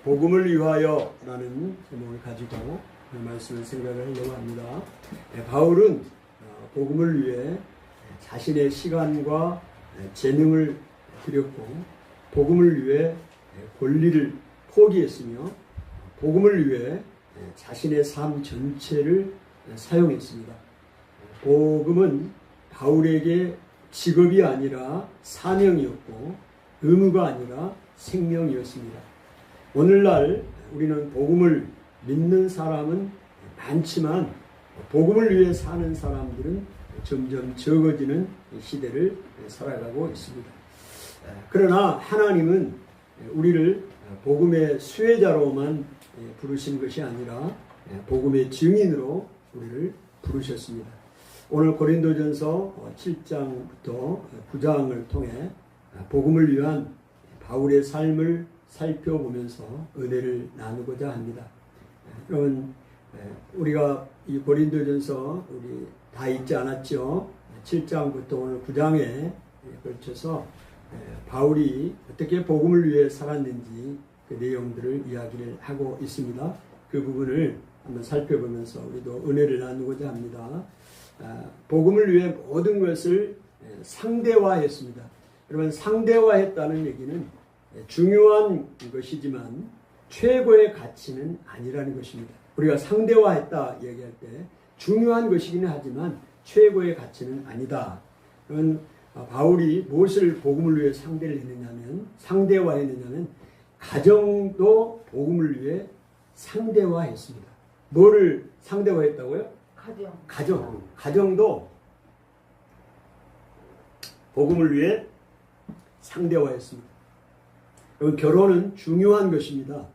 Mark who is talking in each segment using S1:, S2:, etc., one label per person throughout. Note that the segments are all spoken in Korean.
S1: 복음을 위하여 라는 제목을 가지고 그 말씀을 생각을 하려고 합니다. 바울은 복음을 위해 자신의 시간과 재능을 들였고 복음을 위해 권리를 포기했으며 복음을 위해 자신의 삶 전체를 사용했습니다. 복음은 바울에게 직업이 아니라 사명이었고 의무가 아니라 생명이었습니다. 오늘날 우리는 복음을 믿는 사람은 많지만 복음을 위해 사는 사람들은 점점 적어지는 시대를 살아가고 있습니다. 그러나 하나님은 우리를 복음의 수혜자로만 부르신 것이 아니라 복음의 증인으로 우리를 부르셨습니다. 오늘 고린도전서 7장부터 9장을 통해 복음을 위한 바울의 삶을 살펴보면서 은혜를 나누고자 합니다. 여러분, 우리가 이 고린도전서 우리 다 읽지 않았죠? 7장부터 오늘 9장에 걸쳐서 바울이 어떻게 복음을 위해 살았는지 그 내용들을 이야기를 하고 있습니다. 그 부분을 한번 살펴보면서 우리도 은혜를 나누고자 합니다. 복음을 위해 모든 것을 상대화했습니다. 여러분, 상대화했다는 얘기는 중요한 것이지만 최고의 가치는 아니라는 것입니다. 우리가 상대화했다 얘기할 때 중요한 것이기는 하지만 최고의 가치는 아니다. 그건 바울이 무엇을 복음을 위해 상대화했느냐면 가정도 복음을 위해 상대화했습니다. 뭐를 상대화했다고요? 가정도 복음을 위해 상대화했습니다. 결혼은 중요한 것입니다.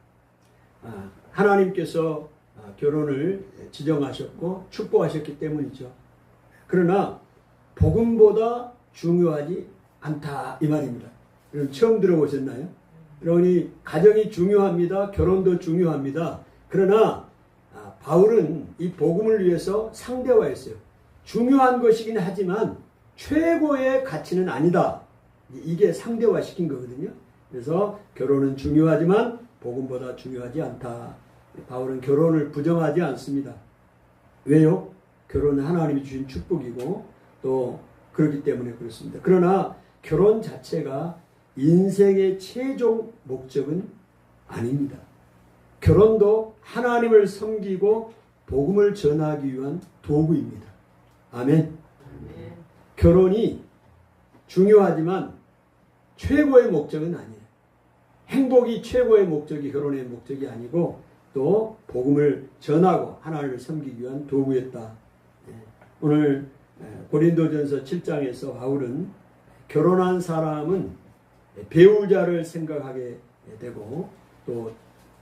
S1: 하나님께서 결혼을 지정하셨고 축복하셨기 때문이죠. 그러나 복음보다 중요하지 않다 이 말입니다. 여러분 처음 들어보셨나요? 여러분이 가정이 중요합니다. 결혼도 중요합니다. 그러나 바울은 이 복음을 위해서 상대화했어요. 중요한 것이긴 하지만 최고의 가치는 아니다. 이게 상대화시킨 거거든요. 그래서 결혼은 중요하지만 복음보다 중요하지 않다. 바울은 결혼을 부정하지 않습니다. 왜요? 결혼은 하나님이 주신 축복이고 또 그렇기 때문에 그렇습니다. 그러나 결혼 자체가 인생의 최종 목적은 아닙니다. 결혼도 하나님을 섬기고 복음을 전하기 위한 도구입니다. 아멘. 결혼이 중요하지만 최고의 목적은 아니에요. 행복이 최고의 목적이 결혼의 목적이 아니고 또 복음을 전하고 하나님을 섬기기 위한 도구였다. 오늘 고린도전서 7장에서 바울은 결혼한 사람은 배우자를 생각하게 되고 또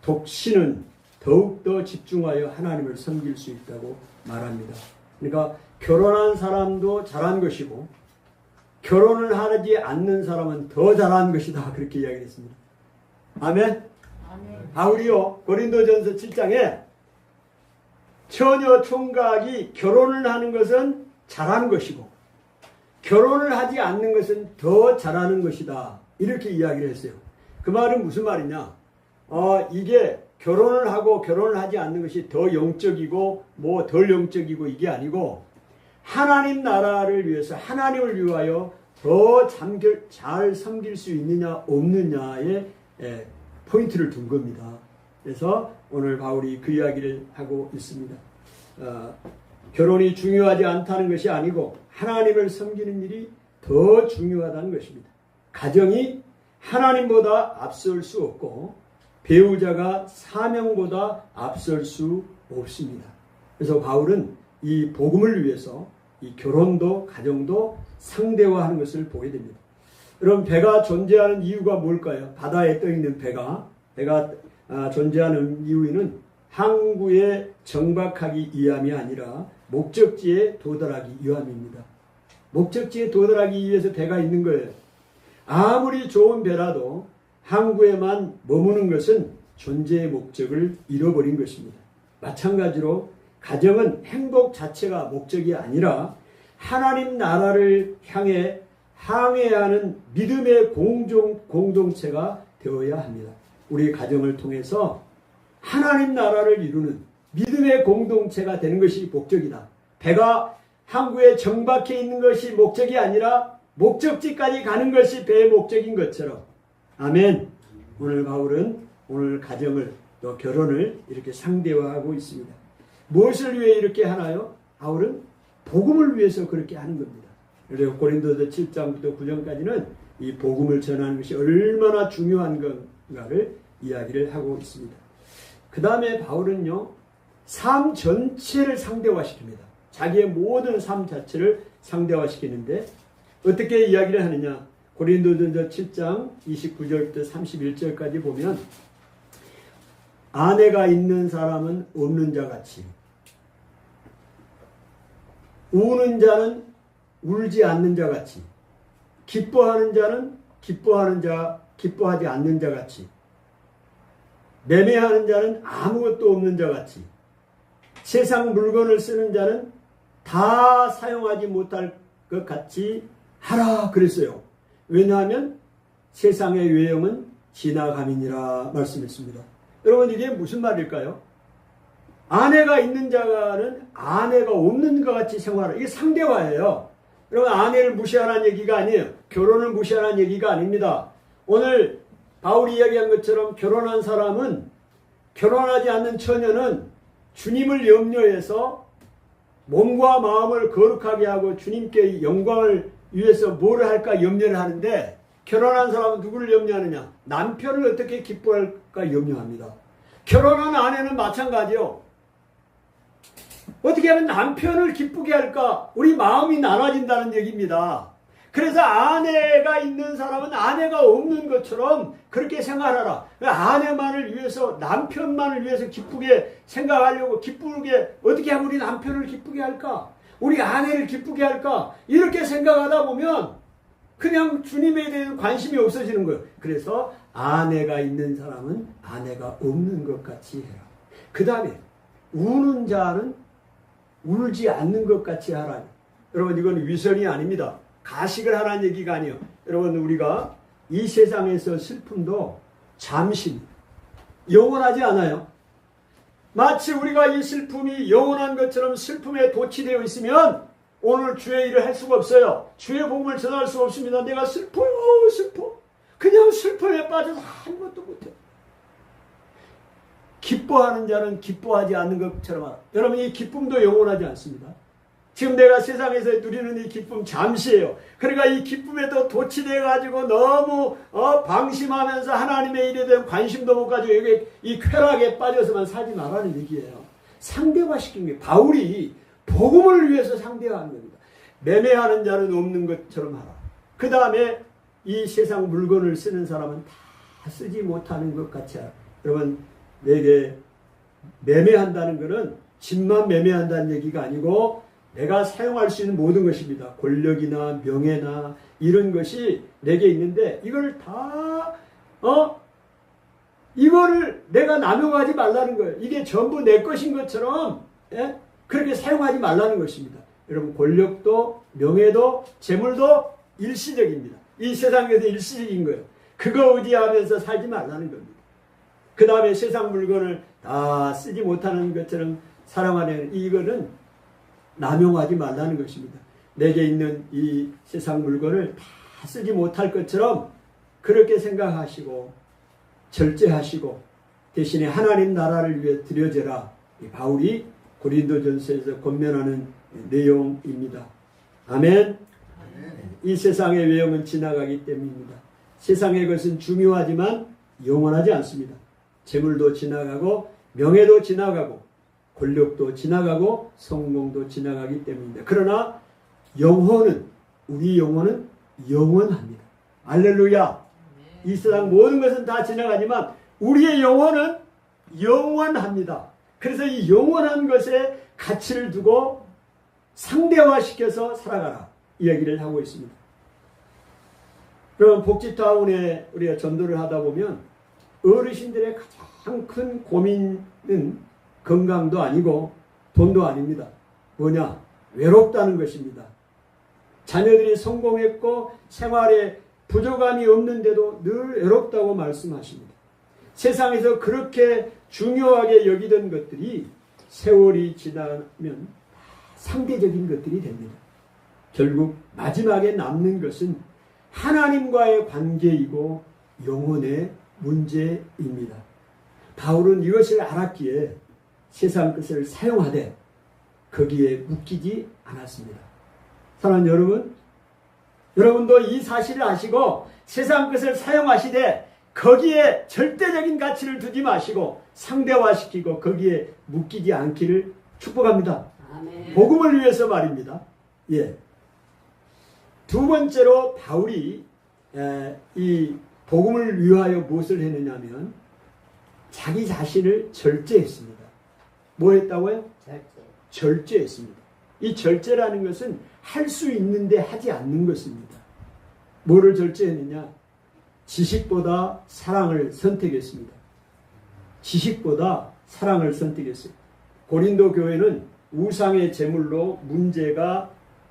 S1: 독신은 더욱더 집중하여 하나님을 섬길 수 있다고 말합니다. 그러니까 결혼한 사람도 잘한 것이고 결혼을 하지 않는 사람은 더 잘한 것이다. 그렇게 이야기했습니다. 아멘? 바울이요 고린도전서 7장에 처녀 총각이 결혼을 하는 것은 잘하는 것이고 결혼을 하지 않는 것은 더 잘하는 것이다. 이렇게 이야기를 했어요. 그 말은 무슨 말이냐? 이게 결혼을 하고 결혼을 하지 않는 것이 더 영적이고 뭐 덜 영적이고 이게 아니고 하나님 나라를 위해서 하나님을 위하여 더 잘 섬길 수 있느냐 없느냐에 포인트를 둔 겁니다. 그래서 오늘 바울이 그 이야기를 하고 있습니다. 결혼이 중요하지 않다는 것이 아니고 하나님을 섬기는 일이 더 중요하다는 것입니다. 가정이 하나님보다 앞설 수 없고 배우자가 사명보다 앞설 수 없습니다. 그래서 바울은 이 복음을 위해서 이 결혼도 가정도 상대화하는 것을 보게 됩니다. 여러분 배가 존재하는 이유가 뭘까요? 바다에 떠있는 배가 존재하는 이유는 항구에 정박하기 위함이 아니라 목적지에 도달하기 위함입니다. 목적지에 도달하기 위해서 배가 있는 거예요. 아무리 좋은 배라도 항구에만 머무는 것은 존재의 목적을 잃어버린 것입니다. 마찬가지로 가정은 행복 자체가 목적이 아니라 하나님 나라를 향해 항해하는 믿음의 공동체가 되어야 합니다. 우리 가정을 통해서 하나님 나라를 이루는 믿음의 공동체가 되는 것이 목적이다. 배가 항구에 정박해 있는 것이 목적이 아니라 목적지까지 가는 것이 배의 목적인 것처럼. 아멘. 오늘 바울은 오늘 가정을 또 결혼을 이렇게 상대화하고 있습니다. 무엇을 위해 이렇게 하나요? 바울은 복음을 위해서 그렇게 하는 겁니다. 그래서 고린도서 7장부터 9장까지는 이 복음을 전하는 것이 얼마나 중요한 건가를 이야기를 하고 있습니다. 그 다음에 바울은요, 삶 전체를 상대화시킵니다. 자기의 모든 삶 자체를 상대화시키는데 어떻게 이야기를 하느냐? 고린도전서 7장 29절부터 31절까지 보면 아내가 있는 사람은 없는 자같이 우는 자는 울지 않는 자같이 기뻐하는 자는 기뻐하지 않는 자같이 매매하는 자는 아무것도 없는 자같이 세상 물건을 쓰는 자는 다 사용하지 못할 것 같이 하라 그랬어요. 왜냐하면 세상의 외형은 지나감이니라 말씀했습니다. 여러분 이게 무슨 말일까요? 아내가 있는 자는 아내가 없는 것 같이 생활하라. 이게 상대화예요. 여러분 아내를 무시하라는 얘기가 아니에요. 결혼을 무시하라는 얘기가 아닙니다. 오늘 바울이 이야기한 것처럼 결혼한 사람은 결혼하지 않는 처녀는 주님을 염려해서 몸과 마음을 거룩하게 하고 주님께 영광을 위해서 뭐를 할까 염려를 하는데 결혼한 사람은 누구를 염려하느냐? 남편을 어떻게 기뻐할까 염려합니다. 결혼한 아내는 마찬가지요. 어떻게 하면 남편을 기쁘게 할까? 우리 마음이 나눠진다는 얘기입니다. 그래서 아내가 있는 사람은 아내가 없는 것처럼 그렇게 생각하라. 아내만을 위해서 남편만을 위해서 기쁘게 생각하려고 기쁘게 어떻게 하면 우리 남편을 기쁘게 할까? 우리 아내를 기쁘게 할까? 이렇게 생각하다 보면 그냥 주님에 대한 관심이 없어지는 거예요. 그래서 아내가 있는 사람은 아내가 없는 것 같이 해라. 그 다음에 우는 자는 울지 않는 것 같이 하라. 여러분 이건 위선이 아닙니다. 가식을 하라는 얘기가 아니에요. 여러분 우리가 이 세상에서 슬픔도 잠시입니다. 영원하지 않아요. 마치 우리가 이 슬픔이 영원한 것처럼 슬픔에 도취되어 있으면 오늘 주의 일을 할 수가 없어요. 주의 복음을 전할 수가 없습니다. 내가 슬퍼요. 슬퍼. 그냥 슬픔에 빠져서 아무것도 못해요. 기뻐하는 자는 기뻐하지 않는 것처럼 알아. 여러분 이 기쁨도 영원하지 않습니다. 지금 내가 세상에서 누리는 이 기쁨 잠시예요. 그러니까 이 기쁨에도 도취되어 가지고 너무 방심하면서 하나님의 일에 대한 관심도 못 가지고 여기 이 쾌락에 빠져서만 살지 말라는 얘기예요. 상대화시킨 게 바울이 복음을 위해서 상대화하는 겁니다. 매매하는 자는 없는 것처럼 하라. 그 다음에 이 세상 물건을 쓰는 사람은 다 쓰지 못하는 것 같이 하라. 여러분 내게 매매한다는 것은 집만 매매한다는 얘기가 아니고 내가 사용할 수 있는 모든 것입니다. 권력이나 명예나 이런 것이 내게 있는데 이걸 다 이거를 내가 남용하지 말라는 거예요. 이게 전부 내 것인 것처럼 그렇게 사용하지 말라는 것입니다. 여러분 권력도 명예도 재물도 일시적입니다. 이 세상에서 일시적인 거예요. 그거 의지하면서 살지 말라는 겁니다. 그 다음에 세상 물건을 다 쓰지 못하는 것처럼 사랑하는 이거는 남용하지 말라는 것입니다. 내게 있는 이 세상 물건을 다 쓰지 못할 것처럼 그렇게 생각하시고 절제하시고 대신에 하나님 나라를 위해 드려져라. 바울이 고린도전서에서 권면하는 내용입니다. 아멘. 이 세상의 외형은 지나가기 때문입니다. 세상의 것은 중요하지만 영원하지 않습니다. 재물도 지나가고 명예도 지나가고 권력도 지나가고 성공도 지나가기 때문입니다. 그러나 영혼은 우리 영혼은 영원합니다. 할렐루야. 이 세상 모든 것은 다 지나가지만 우리의 영혼은 영원합니다. 그래서 이 영원한 것에 가치를 두고 상대화시켜서 살아가라 이야기를 하고 있습니다. 그럼 복지타운에 우리가 전도를 하다 보면 어르신들의 가장 큰 고민은 건강도 아니고 돈도 아닙니다. 뭐냐? 외롭다는 것입니다. 자녀들이 성공했고 생활에 부족함이 없는데도 늘 외롭다고 말씀하십니다. 세상에서 그렇게 중요하게 여기던 것들이 세월이 지나면 상대적인 것들이 됩니다. 결국 마지막에 남는 것은 하나님과의 관계이고 영혼의 문제입니다. 바울은 이것을 알았기에 세상 것을 사용하되 거기에 묶이지 않았습니다. 사랑하는 여러분, 여러분도 이 사실을 아시고 세상 것을 사용하시되 거기에 절대적인 가치를 두지 마시고 상대화시키고 거기에 묶이지 않기를 축복합니다.
S2: 아멘.
S1: 복음을 위해서 말입니다. 예. 두 번째로 바울이 이 복음을 위하여 무엇을 했느냐면 자기 자신을 절제했습니다. 뭐 했다고요? 절제했습니다. 이 절제라는 것은 할 수 있는데 하지 않는 것입니다. 뭐를 절제했느냐? 지식보다 사랑을 선택했습니다. 지식보다 사랑을 선택했어요. 고린도 교회는 우상의 제물로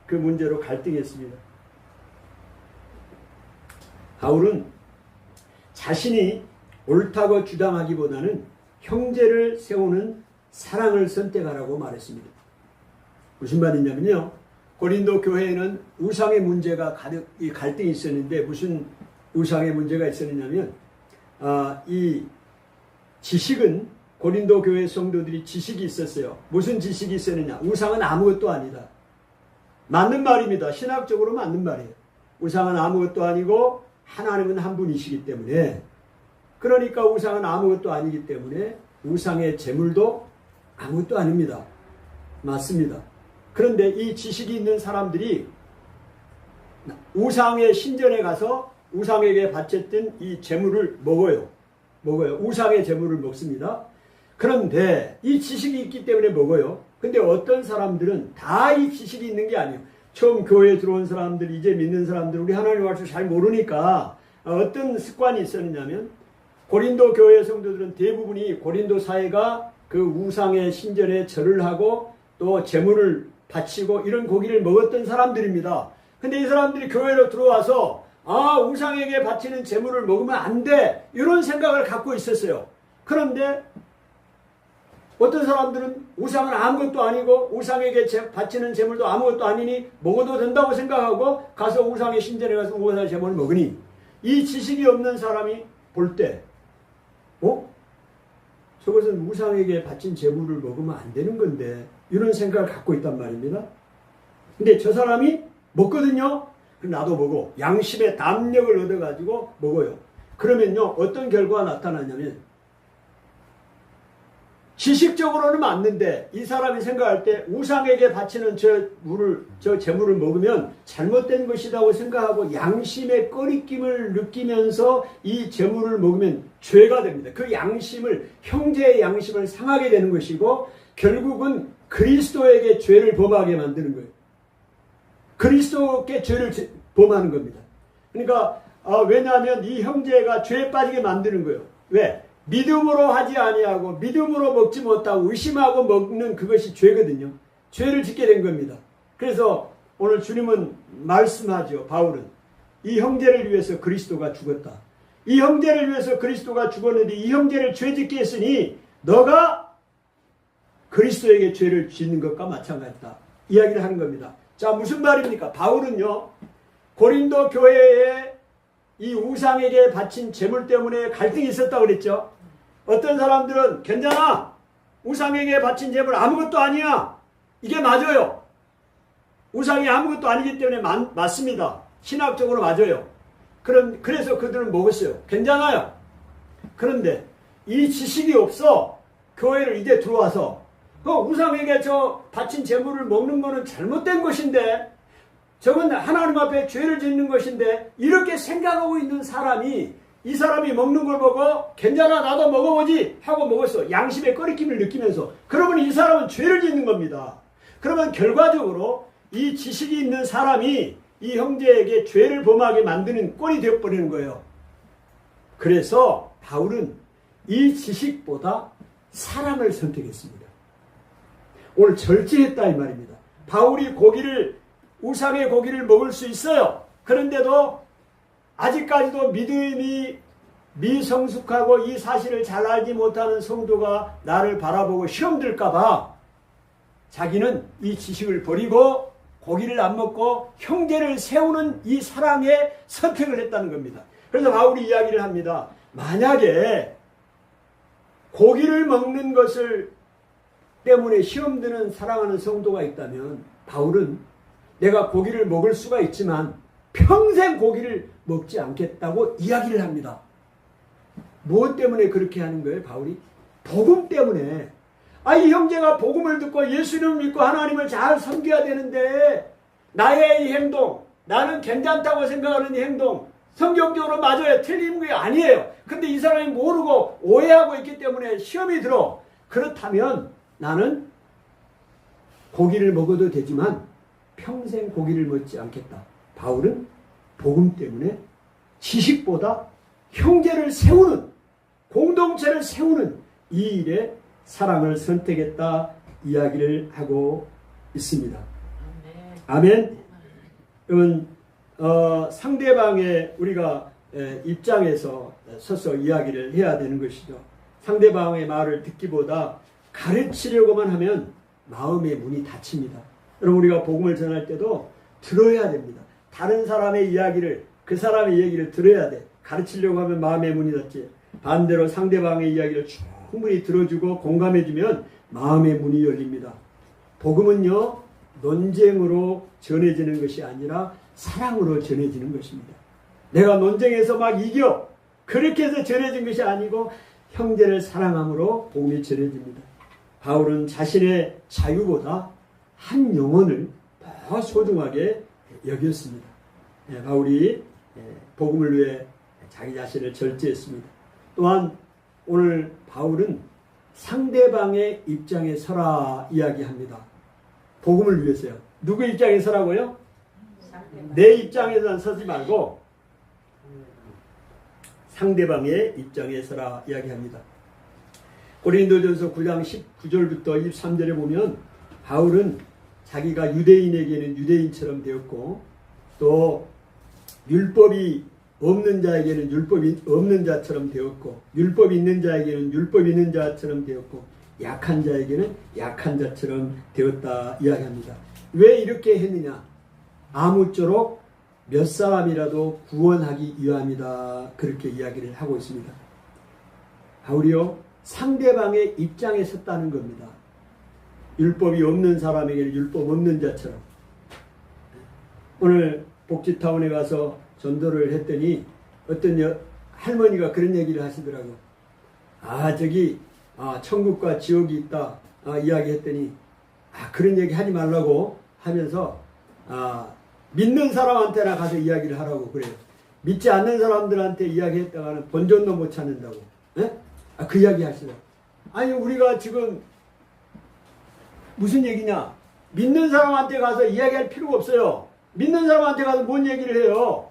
S1: 그 문제로 갈등했습니다. 바울은 자신이 옳다고 주장하기보다는 형제를 세우는 사랑을 선택하라고 말했습니다. 무슨 말이냐면요, 고린도 교회에는 우상의 문제가 가득 갈등이 있었는데 무슨 우상의 문제가 있었느냐면 이 지식은 고린도 교회 성도들이 지식이 있었어요. 무슨 지식이 있었느냐? 우상은 아무것도 아니다. 맞는 말입니다. 신학적으로 맞는 말이에요. 우상은 아무것도 아니고 하나님은 한 분이시기 때문에, 그러니까 우상은 아무것도 아니기 때문에 우상의 제물도 아무것도 아닙니다. 맞습니다. 그런데 이 지식이 있는 사람들이 우상의 신전에 가서 우상에게 바쳤던 이 제물을 먹어요. 우상의 제물을 먹습니다. 그런데 이 지식이 있기 때문에 먹어요. 근데 어떤 사람들은 다 이 지식이 있는 게 아니에요. 처음 교회에 들어온 사람들, 이제 믿는 사람들, 우리 하나님 말씀 잘 모르니까 어떤 습관이 있었느냐면, 고린도 교회 성도들은 대부분이 고린도 사회가 그 우상의 신전에 절을 하고 또 제물을 바치고 이런 고기를 먹었던 사람들입니다. 근데 이 사람들이 교회로 들어와서 우상에게 바치는 제물을 먹으면 안 돼, 이런 생각을 갖고 있었어요. 그런데 어떤 사람들은 우상은 아무것도 아니고 우상에게 바치는 제물도 아무것도 아니니 먹어도 된다고 생각하고 가서 우상의 신전에 가서 우상의 제물을 먹으니, 이 지식이 없는 사람이 볼 때 저것은 우상에게 바친 제물을 먹으면 안 되는 건데, 이런 생각을 갖고 있단 말입니다. 근데 저 사람이 먹거든요. 그럼 나도 먹어. 양심의 담력을 얻어가지고 먹어요. 그러면요, 어떤 결과가 나타나냐면, 지식적으로는 맞는데 이 사람이 생각할 때 우상에게 바치는 저 제물을 먹으면 잘못된 것이라고 생각하고 양심의 꺼리낌을 느끼면서 이 제물을 먹으면 죄가 됩니다. 그 양심을, 형제의 양심을 상하게 되는 것이고 결국은 그리스도에게 죄를 범하게 만드는 거예요. 그리스도께 죄를 범하는 겁니다. 그러니까 왜냐하면 이 형제가 죄에 빠지게 만드는 거예요. 왜? 믿음으로 하지 아니하고 믿음으로 먹지 못하고 의심하고 먹는 그것이 죄거든요. 죄를 짓게 된 겁니다. 그래서 오늘 주님은 말씀하죠. 바울은 이 형제를 위해서 그리스도가 죽었다. 이 형제를 위해서 그리스도가 죽었는데 이 형제를 죄 짓게 했으니 너가 그리스도에게 죄를 짓는 것과 마찬가지다. 이야기를 하는 겁니다. 자, 무슨 말입니까? 바울은요, 고린도 교회에 이 우상에게 바친 제물 때문에 갈등이 있었다고 그랬죠. 어떤 사람들은 괜찮아, 우상에게 바친 제물 아무것도 아니야, 이게 맞아요. 우상이 아무것도 아니기 때문에 맞습니다. 신학적으로 맞아요. 그래서 그들은 먹었어요. 괜찮아요. 그런데 이 지식이 없어 교회를 이제 들어와서 우상에게 바친 제물을 먹는 거는 잘못된 것인데, 저건 하나님 앞에 죄를 짓는 것인데, 이렇게 생각하고 있는 사람이, 이 사람이 먹는 걸 보고 괜찮아 나도 먹어보지 하고 먹었어. 양심의 꺼리낌을 느끼면서. 그러면 이 사람은 죄를 짓는 겁니다. 그러면 결과적으로 이 지식이 있는 사람이 이 형제에게 죄를 범하게 만드는 꼴이 되어버리는 거예요. 그래서 바울은 이 지식보다 사랑을 선택했습니다. 오늘 절제했다 이 말입니다. 바울이 우상의 고기를 먹을 수 있어요. 그런데도 아직까지도 믿음이 미성숙하고 이 사실을 잘 알지 못하는 성도가 나를 바라보고 시험 들까봐 자기는 이 지식을 버리고 고기를 안 먹고 형제를 세우는 이 사랑의 선택을 했다는 겁니다. 그래서 바울이 이야기를 합니다. 만약에 고기를 먹는 것을 때문에 시험 드는 사랑하는 성도가 있다면 바울은 내가 고기를 먹을 수가 있지만 평생 고기를 먹지 않겠다고 이야기를 합니다. 무엇 때문에 그렇게 하는 거예요, 바울이? 복음 때문에. 이 형제가 복음을 듣고 예수님을 믿고 하나님을 잘 섬겨야 되는데 나의 이 행동, 나는 괜찮다고 생각하는 이 행동, 성경적으로 맞아요. 틀린 게 아니에요. 근데 이 사람이 모르고 오해하고 있기 때문에 시험이 들어. 그렇다면 나는 고기를 먹어도 되지만 평생 고기를 먹지 않겠다. 바울은 복음 때문에 지식보다 형제를 세우는, 공동체를 세우는 이 일에 사랑을 선택했다 이야기를 하고 있습니다. 아멘. 그러면 상대방의 우리가 입장에서 서서 이야기를 해야 되는 것이죠. 상대방의 말을 듣기보다 가르치려고만 하면 마음의 문이 닫힙니다. 여러분 우리가 복음을 전할 때도 들어야 됩니다. 다른 사람의 이야기를, 그 사람의 얘기를 들어야 돼. 가르치려고 하면 마음의 문이 닫지. 반대로 상대방의 이야기를 충분히 들어주고 공감해주면 마음의 문이 열립니다. 복음은요, 논쟁으로 전해지는 것이 아니라 사랑으로 전해지는 것입니다. 내가 논쟁에서 막 이겨, 그렇게 해서 전해진 것이 아니고 형제를 사랑함으로 복음이 전해집니다. 바울은 자신의 자유보다 한 영혼을 더 소중하게 여겼습니다. 바울이 복음을 위해 자기 자신을 절제했습니다. 또한 오늘 바울은 상대방의 입장에 서라 이야기합니다. 복음을 위해서요. 누구 입장에 서라고요? 내 입장에서는 서지 말고 상대방의 입장에 서라 이야기합니다. 고린도전서 9장 19절부터 23절에 보면 바울은 자기가 유대인에게는 유대인처럼 되었고 또 율법이 없는 자에게는 율법이 없는 자처럼 되었고 율법이 있는 자에게는 율법이 있는 자처럼 되었고 약한 자에게는 약한 자처럼 되었다 이야기합니다. 왜 이렇게 했느냐? 아무쪼록 몇 사람이라도 구원하기 위함이다. 그렇게 이야기를 하고 있습니다. 바울이요, 상대방의 입장에 섰다는 겁니다. 율법이 없는 사람에게는 율법 없는 자처럼. 오늘 복지타운에 가서 전도를 했더니 어떤 할머니가 그런 얘기를 하시더라고요. 저기 천국과 지옥이 있다 이야기했더니 그런 얘기 하지 말라고 하면서 믿는 사람한테나 가서 이야기를 하라고 그래요. 믿지 않는 사람들한테 이야기했다가는 본전도 못 찾는다고. 그 이야기 하시더라고요. 아니 우리가 지금 무슨 얘기냐? 믿는 사람한테 가서 이야기할 필요가 없어요. 믿는 사람한테 가서 뭔 얘기를 해요?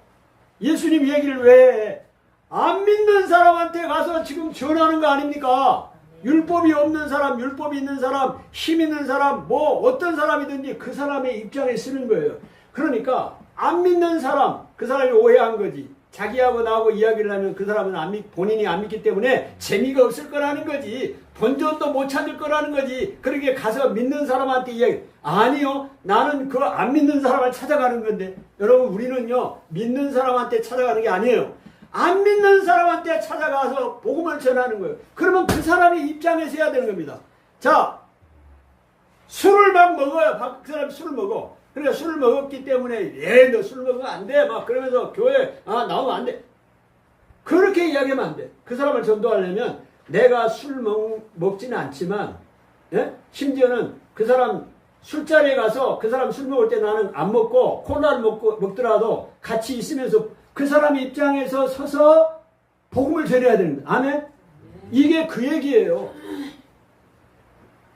S1: 예수님 얘기를 왜 해? 안 믿는 사람한테 가서 지금 전하는 거 아닙니까? 율법이 없는 사람, 율법이 있는 사람, 힘 있는 사람, 뭐 어떤 사람이든지 그 사람의 입장에 쓰는 거예요. 그러니까 안 믿는 사람, 그 사람이 오해한 거지. 자기하고 나하고 이야기를 하면 그 사람은 본인이 안 믿기 때문에 재미가 없을 거라는 거지. 본전도 못 찾을 거라는 거지. 그렇게 가서 믿는 사람한테 이야기. 아니요. 나는 그 안 믿는 사람을 찾아가는 건데. 여러분 우리는요. 믿는 사람한테 찾아가는 게 아니에요. 안 믿는 사람한테 찾아가서 복음을 전하는 거예요. 그러면 그 사람의 입장에서 해야 되는 겁니다. 자, 술을 막 먹어요. 그 사람이 술을 먹어. 그러니까 술을 먹었기 때문에 너 술 먹으면 안 돼. 막 그러면서 교회 나오면 안 돼. 그렇게 이야기하면 안 돼. 그 사람을 전도하려면 내가 술 먹지는 않지만 심지어는 그 사람 술자리에 가서 그 사람 술 먹을 때 나는 안 먹고 콜라를 먹더라도 같이 있으면서 그 사람의 입장에서 서서 복음을 전해야 됩니다. 아멘? 이게 그 얘기예요.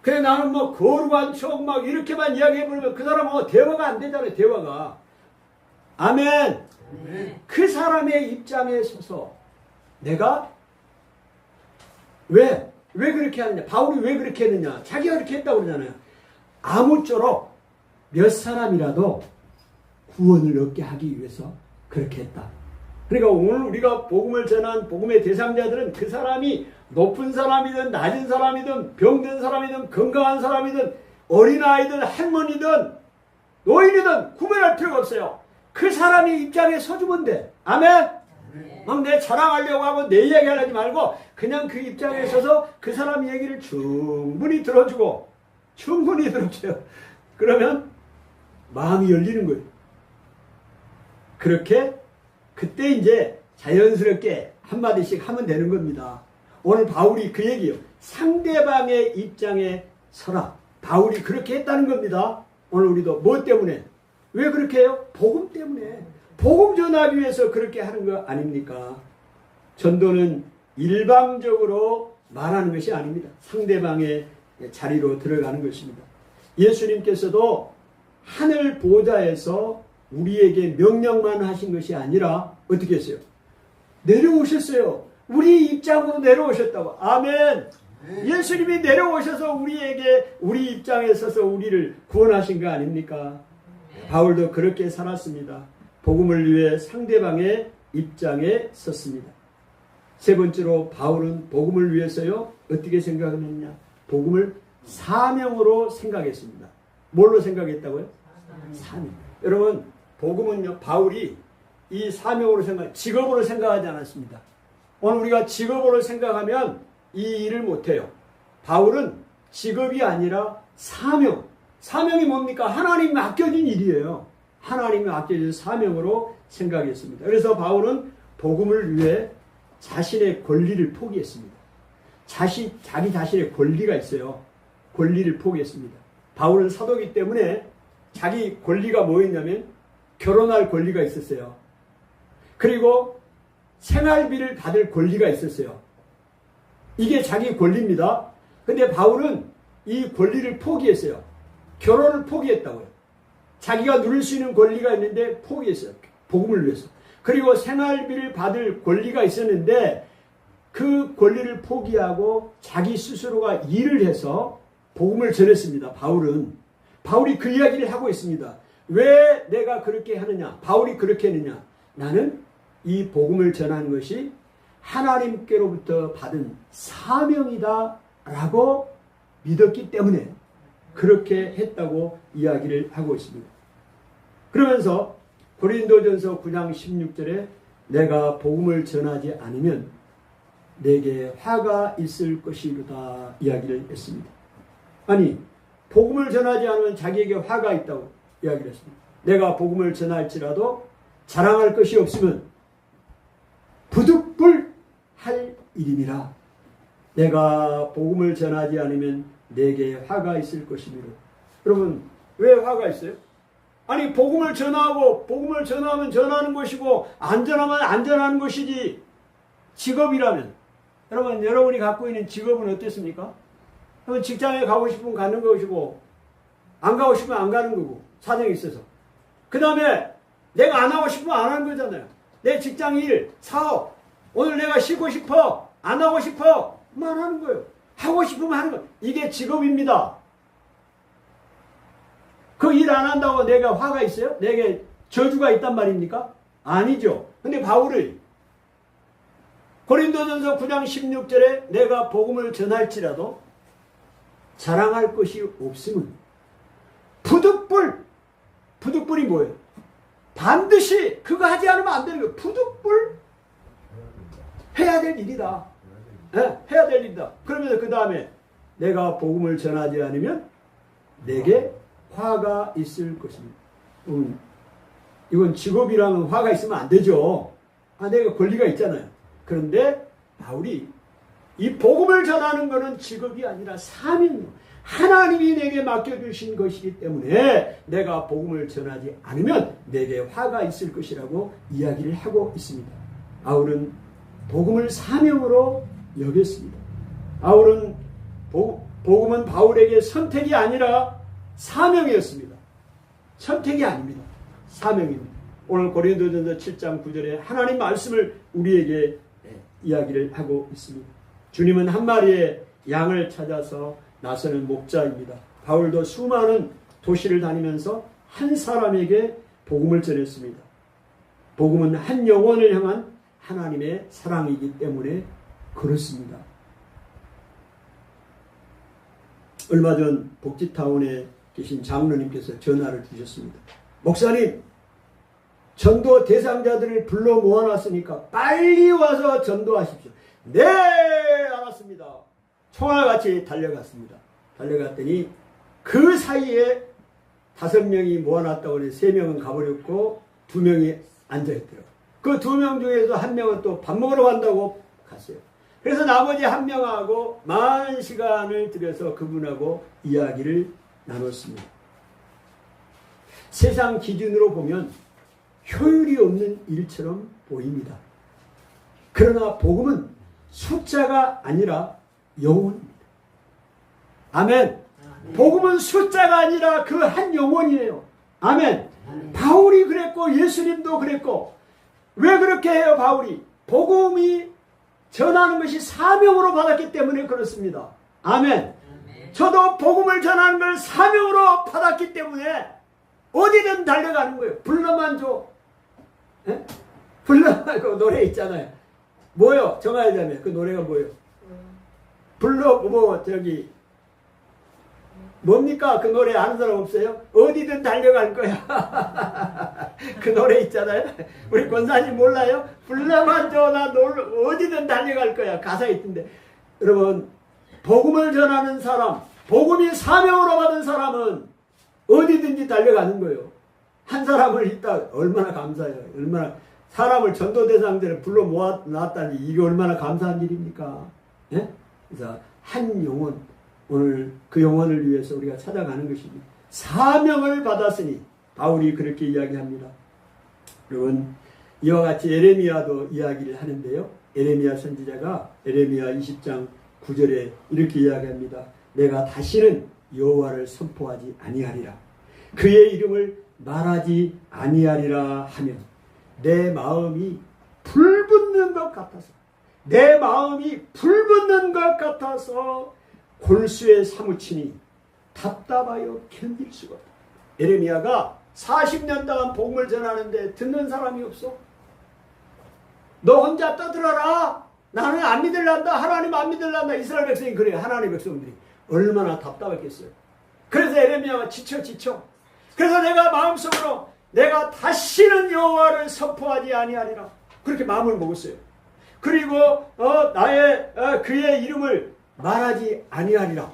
S1: 그래 나는 뭐 거룩한 척 막 이렇게만 이야기해버리면 그 사람은 대화가 안 되잖아요. 대화가. 아멘. 그 사람의 입장에 서서 내가 왜 그렇게 하느냐? 바울이 왜 그렇게 했느냐? 자기가 그렇게 했다고 그러잖아요. 아무쪼록 몇 사람이라도 구원을 얻게 하기 위해서 그렇게 했다. 그러니까 오늘 우리가 복음을 전한 복음의 대상자들은 그 사람이 높은 사람이든 낮은 사람이든 병든 사람이든 건강한 사람이든 어린아이든 할머니든 노인이든 구별할 필요가 없어요. 그 사람의 입장에 서주면 돼. 아멘? 막 내 자랑하려고 하고 내 이야기 하지 말고 그냥 그 입장에 서서 그 사람 얘기를 충분히 들어줘요. 그러면 마음이 열리는 거예요. 그렇게 그때 이제 자연스럽게 한마디씩 하면 되는 겁니다. 오늘 바울이 그 얘기예요. 상대방의 입장에 서라. 바울이 그렇게 했다는 겁니다. 오늘 우리도 뭐 때문에? 왜 그렇게 해요? 복음 때문에. 복음 전하기 위해서 그렇게 하는 거 아닙니까? 전도는 일방적으로 말하는 것이 아닙니다. 상대방의 자리로 들어가는 것입니다. 예수님께서도 하늘 보좌에서 우리에게 명령만 하신 것이 아니라 어떻게 했어요? 내려오셨어요. 우리 입장으로 내려오셨다고. 아멘. 예수님이 내려오셔서 우리에게 우리 입장에 서서 우리를 구원하신 거 아닙니까? 바울도 그렇게 살았습니다. 복음을 위해 상대방의 입장에 섰습니다. 세 번째로 바울은 복음을 위해서요 어떻게 생각했느냐? 복음을 사명으로 생각했습니다. 뭘로 생각했다고요? 사명. 여러분 복음은요 바울이 이 사명으로 직업으로 생각하지 않았습니다. 오늘 우리가 직업으로 생각하면 이 일을 못해요. 바울은 직업이 아니라 사명. 사명이 뭡니까? 하나님이 맡겨진 일이에요. 하나님이 맡겨진 사명으로 생각했습니다. 그래서 바울은 복음을 위해 자신의 권리를 포기했습니다. 자기 자신의 권리가 있어요. 권리를 포기했습니다. 바울은 사도이기 때문에 자기 권리가 뭐였냐면 결혼할 권리가 있었어요. 그리고 생활비를 받을 권리가 있었어요. 이게 자기 권리입니다. 근데 바울은 이 권리를 포기했어요. 결혼을 포기했다고요. 자기가 누릴 수 있는 권리가 있는데 포기했어요. 복음을 위해서. 그리고 생활비를 받을 권리가 있었는데 그 권리를 포기하고 자기 스스로가 일을 해서 복음을 전했습니다. 바울이 그 이야기를 하고 있습니다. 왜 내가 그렇게 하느냐? 바울이 그렇게 했느냐? 나는 이 복음을 전하는 것이 하나님께로부터 받은 사명이다 라고 믿었기 때문에 그렇게 했다고 이야기를 하고 있습니다. 그러면서 고린도전서 9장 16절에 내가 복음을 전하지 않으면 내게 화가 있을 것이로다 이야기를 했습니다. 아니 복음을 전하지 않으면 자기에게 화가 있다고 이야기를 했습니다. 내가 복음을 전할지라도 자랑할 것이 없으면 부득불할 일임이라. 내가 복음을 전하지 않으면 내게 화가 있을 것이므로. 여러분 왜 화가 있어요? 아니 복음을 전하고 복음을 전하면 전하는 것이고 안 전하면 안 전하는 것이지. 직업이라면 여러분이 갖고 있는 직업은 어땠습니까? 직장에 가고 싶으면 가는 것이고 안 가고 싶으면 안 가는 거고 사정이 있어서. 그 다음에 내가 안 하고 싶으면 안 하는 거잖아요. 내 직장 일, 사업 오늘 내가 쉬고 싶어 안 하고 싶어 말하는 거예요. 하고 싶으면 하는 거. 이게 직업입니다. 그 일 안 한다고 내가 화가 있어요? 내게 저주가 있단 말입니까? 아니죠. 근데 바울이 고린도전서 9장 16절에 내가 복음을 전할지라도 자랑할 것이 없으면 부득불이 뭐예요? 반드시 그거 하지 않으면 안 되는 거예요. 부득불 해야 될 일이다. 네, 해야 될 일이다. 그러면서 그 다음에 내가 복음을 전하지 않으면 내게 화가 있을 것입니다. 이건 직업이라면 화가 있으면 안 되죠. 내가 권리가 있잖아요. 그런데 바울이 이 복음을 전하는 것은 직업이 아니라 사명이에요. 하나님이 내게 맡겨주신 것이기 때문에 내가 복음을 전하지 않으면 내게 화가 있을 것이라고 이야기를 하고 있습니다. 바울은 복음을 사명으로 여겼습니다. 복음은 바울에게 선택이 아니라 사명이었습니다. 선택이 아닙니다. 사명입니다. 오늘 고린도전서 7장 9절에 하나님 말씀을 우리에게 이야기를 하고 있습니다. 주님은 한 마리의 양을 찾아서 나서는 목자입니다. 바울도 수많은 도시를 다니면서 한 사람에게 복음을 전했습니다. 복음은 한 영혼을 향한 하나님의 사랑이기 때문에 그렇습니다. 얼마 전 복지타운에 계신 장로님께서 전화를 주셨습니다. 목사님, 전도 대상자들을 불러 모아놨으니까 빨리 와서 전도하십시오. 네, 알았습니다. 총알같이 달려갔습니다. 달려갔더니 그 사이에 5명이 모아놨다고 해서 3명은 가버렸고 2명이 앉아있더라고요. 그 2명 중에서 1명은 또 밥 먹으러 간다고 갔어요. 그래서 나머지 1명하고 많은 시간을 들여서 그분하고 이야기를 나눴습니다. 세상 기준으로 보면 효율이 없는 일처럼 보입니다. 그러나 복음은 숫자가 아니라 영혼입니다. 아멘. 복음은 숫자가 아니라 그 한 영혼이에요. 아멘. 바울이 그랬고 예수님도 그랬고, 왜 그렇게 해요? 바울이 복음이 전하는 것이 사명으로 받았기 때문에 그렇습니다. 아멘. 저도 복음을 전하는 걸 사명으로 받았기 때문에 어디든 달려가는 거예요. 불러만 줘. 에? 불러만, 그 노래 있잖아요. 뭐요? 정하자면 그 노래가 뭐요? 불러, 저기 뭡니까? 그 노래 아는 사람 없어요? 어디든 달려갈 거야. 그 노래 있잖아요. 우리 권사님 몰라요? 불러만 줘. 나 어디든 달려갈 거야. 가사 있던데. 여러분, 복음을 전하는 사람, 복음이 사명으로 받은 사람은 어디든지 달려가는 거예요. 한 사람을 있다 얼마나 감사해요. 얼마나 사람을 전도 대상자를 불러 모아놨다니 이게 얼마나 감사한 일입니까? 예? 그래서 한 영혼, 오늘 그 영혼을 위해서 우리가 찾아가는 것입니다. 사명을 받았으니 바울이 그렇게 이야기합니다. 여러분, 이와 같이 에레미야도 이야기를 하는데요. 에레미야 선지자가 에레미야 20장 9절에 이렇게 이야기합니다. 내가 다시는 여호와를 선포하지 아니하리라. 그의 이름을 말하지 아니하리라 하며 내 마음이 불붙는 것 같아서, 내 마음이 불붙는 것 같아서 골수에 사무치니 답답하여 견딜 수가 없다. 에레미야가 40년 동안 복음을 전하는데 듣는 사람이 없어. 너 혼자 떠들어라. 나는 안 믿을란다. 하나님 안 믿을란다. 이스라엘 백성이 그래요. 하나님의 백성들이 얼마나 답답했겠어요. 그래서 에레미야가 지쳐. 그래서 내가 마음속으로 내가 다시는 여호와를 선포하지 아니하리라. 그렇게 마음을 먹었어요. 그리고 그의 이름을 말하지 아니하리라.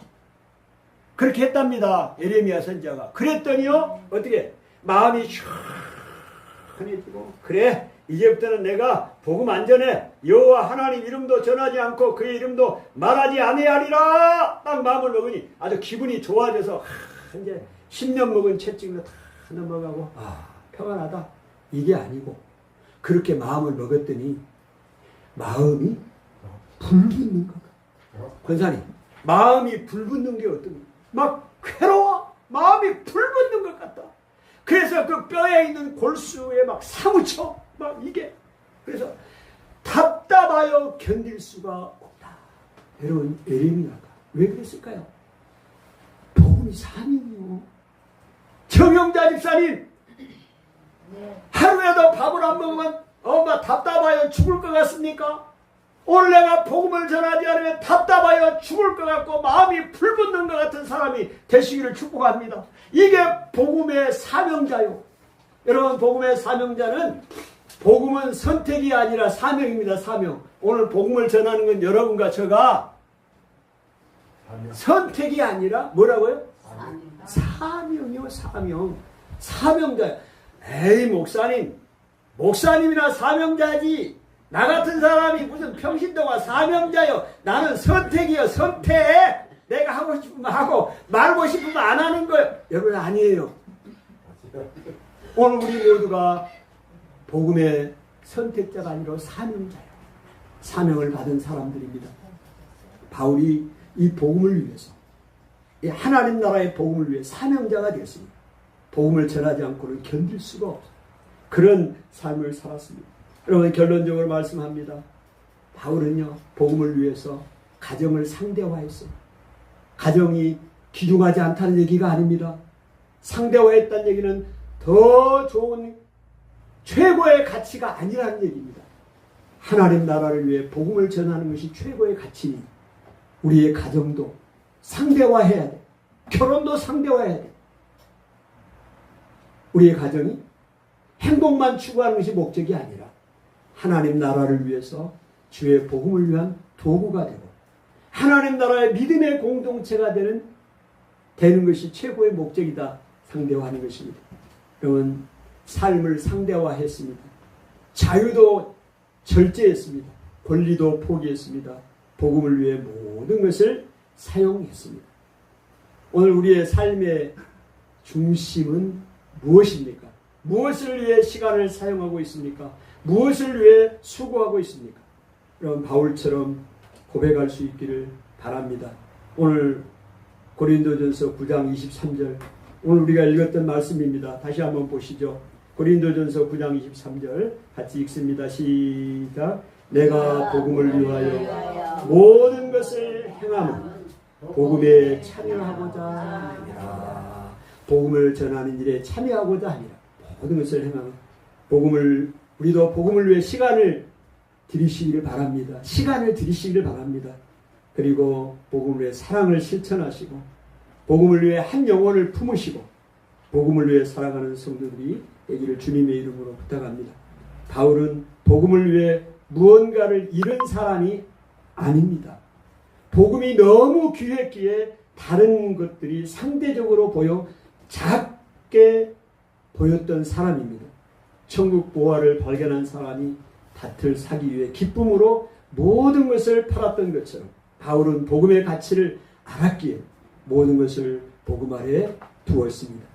S1: 그렇게 했답니다. 에레미야 선지자가. 그랬더니요. 어떻게? 마음이 시원해지고, 그래, 이제부터는 내가 복음 안 전해. 여호와 하나님 이름도 전하지 않고 그의 이름도 말하지 아니하리라. 딱 마음을 먹으니 아주 기분이 좋아져서 이제 10년 먹은 채찍으로 다 넘어가고 평안하다. 이게 아니고 그렇게 마음을 먹었더니 마음이 불붙는 것 같아. 권사님, 마음이 불붙는 게 어떤 거야? 막 괴로워. 마음이 불붙는 것 같다. 그래서 그 뼈에 있는 골수에 막 사무쳐. 막 이게. 그래서 답답하여 견딜 수가 없다. 여러분, 에레미야가 왜 그랬을까요? 복음이 사명이요. 정영자 집사님, 하루에도 밥을 안 먹으면 막 답답하여 죽을 것 같습니까? 오늘 내가 복음을 전하지 않으면 답답하여 죽을 것 같고 마음이 불붙는 것 같은 사람이 되시기를 축복합니다. 이게 복음의 사명자요. 여러분, 복음의 사명자는, 복음은 선택이 아니라 사명입니다. 사명. 오늘 복음을 전하는 건 여러분과 저가 선택이 아니라 뭐라고요? 사명이요. 사명. 사명자요. 에이, 목사님이나 사명자지. 나 같은 사람이 무슨 평신도가 사명자요. 나는 선택이요. 선택. 내가 하고 싶으면 하고 말고 싶으면 안 하는 거예요. 여러분, 아니에요. 오늘 우리 모두가 복음의 선택자가 아니라 사명자예요. 사명을 받은 사람들입니다. 바울이 이 복음을 위해서, 이 하나님 나라의 복음을 위해 사명자가 되었습니다. 복음을 전하지 않고는 견딜 수가 없어요. 그런 삶을 살았습니다. 여러분, 결론적으로 말씀합니다. 바울은요, 복음을 위해서 가정을 상대화했어요. 가정이 귀중하지 않다는 얘기가 아닙니다. 상대화했다는 얘기는 더 좋은 최고의 가치가 아니라는 얘기입니다. 하나님 나라를 위해 복음을 전하는 것이 최고의 가치니 우리의 가정도 상대화해야 돼. 결혼도 상대화해야 돼. 우리의 가정이 행복만 추구하는 것이 목적이 아니라 하나님 나라를 위해서 주의 복음을 위한 도구가 되고 하나님 나라의 믿음의 공동체가 되는 것이 최고의 목적이다. 상대화하는 것입니다. 여러분, 삶을 상대화했습니다. 자유도 절제했습니다. 권리도 포기했습니다. 복음을 위해 모든 것을 사용했습니다. 오늘 우리의 삶의 중심은 무엇입니까? 무엇을 위해 시간을 사용하고 있습니까? 무엇을 위해 수고하고 있습니까? 여러분, 바울처럼 고백할 수 있기를 바랍니다. 오늘 고린도전서 9장 23절, 오늘 우리가 읽었던 말씀입니다. 다시 한번 보시죠. 고린도전서 9장 23절 같이 읽습니다. 시작. 내가 복음을 위하여 모든 것을 행함은 복음에 참여하고자 하니라. 복음을 전하는 일에 참여하고자 하니라. 모든 것을 행함은 우리도 복음을 위해 시간을 들이시기를 바랍니다. 시간을 들이시기를 바랍니다. 그리고 복음을 위해 사랑을 실천하시고 복음을 위해 한 영혼을 품으시고 복음을 위해 살아가는 성도들이 되기를 주님의 이름으로 부탁합니다. 바울은 복음을 위해 무언가를 잃은 사람이 아닙니다. 복음이 너무 귀했기에 다른 것들이 상대적으로 보여 작게 보였던 사람입니다. 천국 보화를 발견한 사람이 밭을 사기 위해 기쁨으로 모든 것을 팔았던 것처럼 바울은 복음의 가치를 알았기에 모든 것을 복음 아래에 두었습니다.